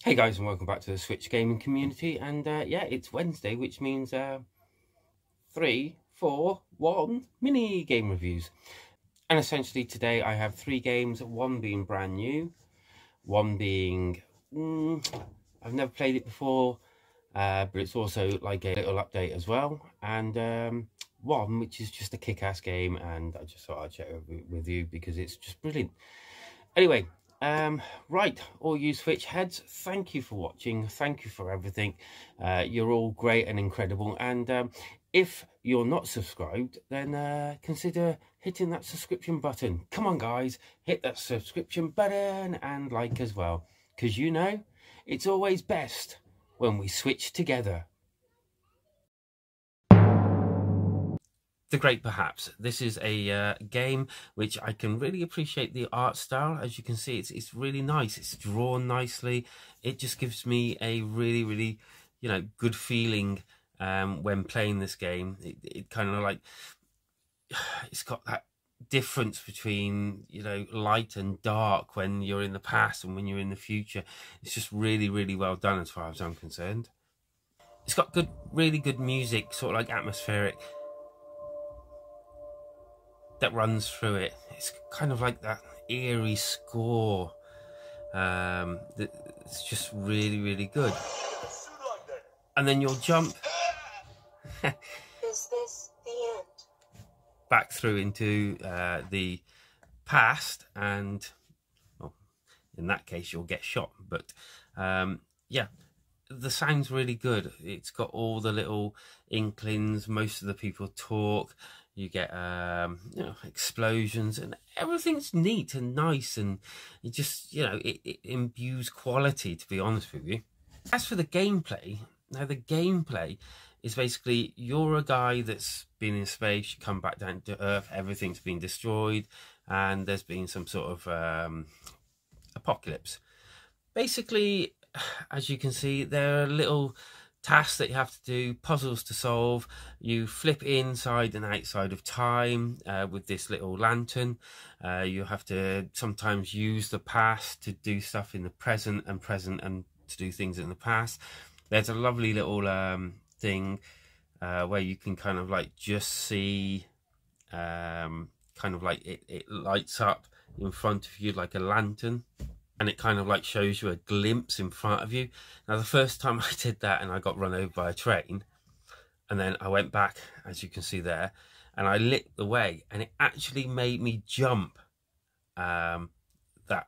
Hey guys, and welcome back to the Switch gaming community. And yeah, it's Wednesday, which means 3, 4, 1 mini game reviews. And essentially today I have 3 games, one being brand new, one being I've never played it before, but it's also like a little update as well, and one which is just a kick-ass game, and I just thought I'd share it with you because it's just brilliant. Anyway, right, all you Switch heads, thank you for watching, thank you for everything. You're all great and incredible, and if you're not subscribed, then consider hitting that subscription button. Come on guys, hit that subscription button and like as well, because you know it's always best when we switch together. The Great Perhaps. This is a game which I can really appreciate the art style. As you can see, it's really nice. It's drawn nicely. It just gives me a really, good feeling when playing this game. It kind of like, it's got that difference between, light and dark when you're in the past and when you're in the future. It's just really well done as far as I'm concerned. It's got really good music, sort of like atmospheric, that runs through it. It's kind of like that eerie score. It's just really good. And then you'll jump Is this the end? back through into the past, and well, in that case you'll get shot. But yeah, the sound's really good. It's got all the little inklings. Most of the people talk. You get explosions, and everything's neat and nice, and it just it imbues quality, to be honest with you. As for the gameplay, now the gameplay is basically you're a guy that's been in space, you come back down to Earth, everything's been destroyed, and there's been some sort of apocalypse. Basically, as you can see, there are little tasks that you have to do, puzzles to solve. You flip inside and outside of time with this little lantern. You have to sometimes use the past to do stuff in the present and to do things in the past. There's a lovely little thing where you can kind of like just see kind of like it lights up in front of you like a lantern, and it kind of like shows you a glimpse in front of you. Now, the first time I did that and I got run over by a train, and then I went back, as you can see there, and I lit the way, and it actually made me jump. That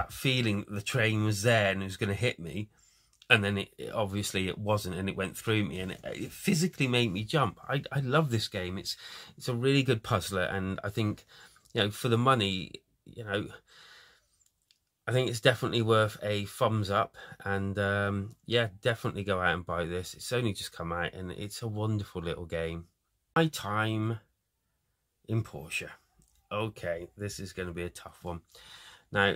feeling that the train was there and it was going to hit me, and then it obviously it wasn't, and it went through me, and it physically made me jump. I love this game. It's a really good puzzler, and I think for the money, I think it's definitely worth a thumbs up, and yeah, definitely go out and buy this. It's only just come out, and it's a wonderful little game. My time in Porsha. Okay, this is going to be a tough one. Now,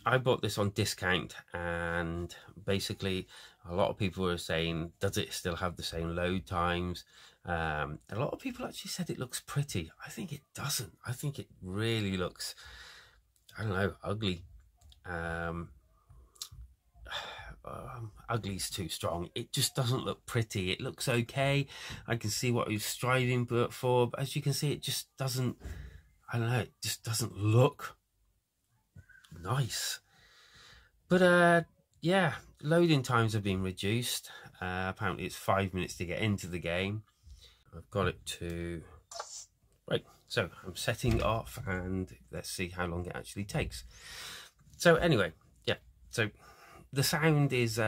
I bought this on discount, and basically a lot of people were saying, does it still have the same load times? A lot of people actually said it looks pretty. I think it doesn't. I think it really looks, I don't know, ugly. Ugly's too strong. It just doesn't look pretty. It looks okay. I can see what he's striving for, but as you can see, it just doesn't, I don't know, it just doesn't look nice. But yeah, loading times have been reduced. Apparently it's 5 minutes to get into the game. I've got it to, right, so I'm setting off, and let's see how long it actually takes. So anyway, yeah, so the sound is,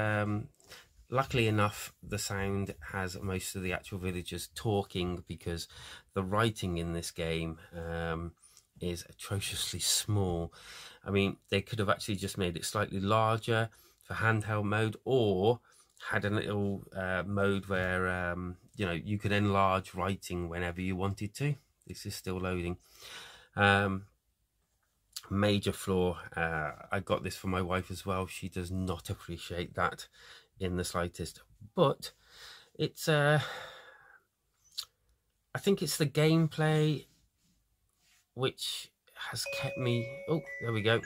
luckily enough, the sound has most of the actual villagers talking, because the writing in this game is atrociously small. I mean, they could have actually just made it slightly larger for handheld mode, or had a little mode where, you could enlarge writing whenever you wanted to. This is still loading. Major flaw. I got this for my wife as well. She does not appreciate that in the slightest, but it's I think it's the gameplay which has kept me. Oh, there we go.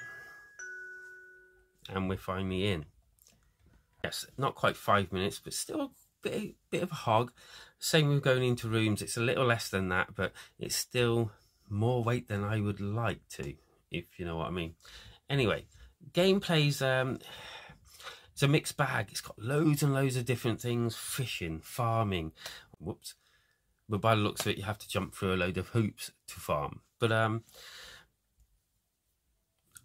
and we're finally in. Yes, not quite 5 minutes, but still a bit of a hog. Same with going into rooms. It's a little less than that, but it's still more wait than I would like to, if you know what I mean. Anyway, gameplay's it's a mixed bag. It's got loads and loads of different things: fishing, farming. Whoops. But by the looks of it, you have to jump through a load of hoops to farm. But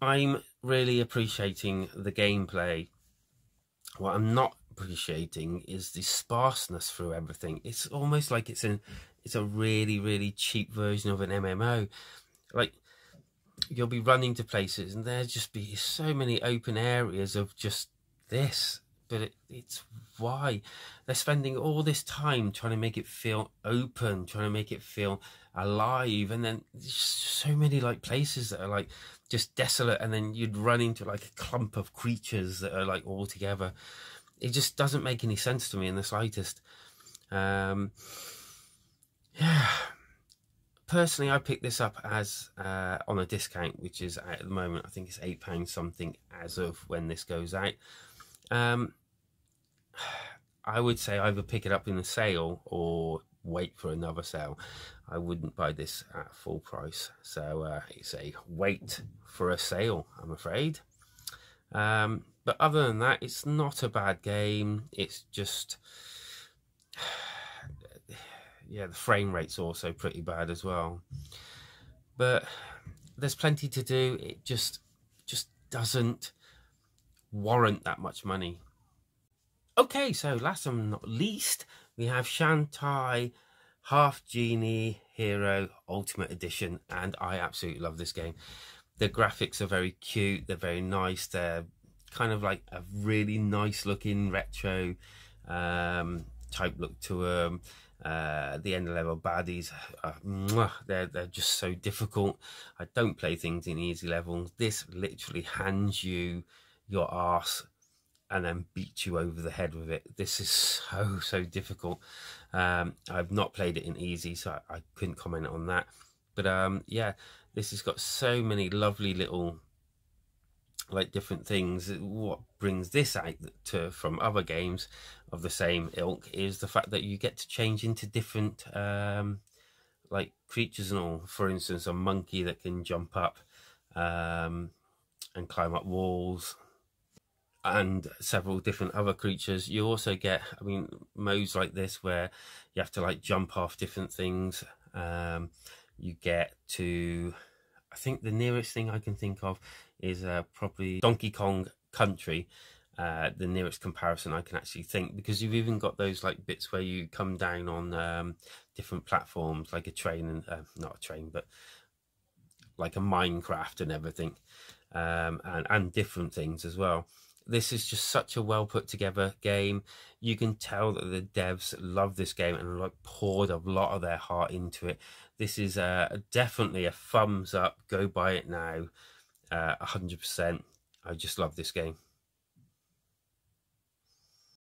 I'm really appreciating the gameplay. What I'm not appreciating is the sparseness through everything. It's almost like it's a really, really cheap version of an MMO. Like, you'll be running to places and there'll just be so many open areas of just this. But it's why they're spending all this time trying to make it feel open, trying to make it feel alive, and then there's just so many like places that are like just desolate, and then you'd run into like a clump of creatures that are like all together. It just doesn't make any sense to me in the slightest. Yeah, personally, I picked this up as on a discount, which is at the moment I think it's £8 something as of when this goes out. I would say either pick it up in a sale or wait for another sale. I wouldn't buy this at full price. So it's a wait for a sale, I'm afraid. But other than that, it's not a bad game. It's just, yeah, the frame rate's also pretty bad as well. But there's plenty to do. It just doesn't warrant that much money. Okay, so last and not least, we have Shanty Half Genie Hero Ultimate Edition, and I absolutely love this game. The graphics are very cute, they're very nice, they're kind of like a really nice looking retro type look to them. The end level baddies, they're just so difficult. I don't play things in easy levels. This literally hands you your arse and then beat you over the head with it. This is so difficult. I've not played it in easy, so I couldn't comment on that. But yeah, this has got so many lovely little like different things. What brings this out from other games of the same ilk is the fact that you get to change into different like creatures and all. For instance, a monkey that can jump up and climb up walls, and several different other creatures. You also get, I mean, modes like this where you have to like jump off different things. You get to, I think the nearest thing I can think of is probably Donkey Kong Country, the nearest comparison I can actually think, because you've even got those like bits where you come down on different platforms, like a train, and not a train, but like a Minecraft and everything, and different things as well. This is just such a well put together game. You can tell that the devs love this game and like poured a lot of their heart into it. This is definitely a thumbs up. Go buy it now, 100%. I just love this game.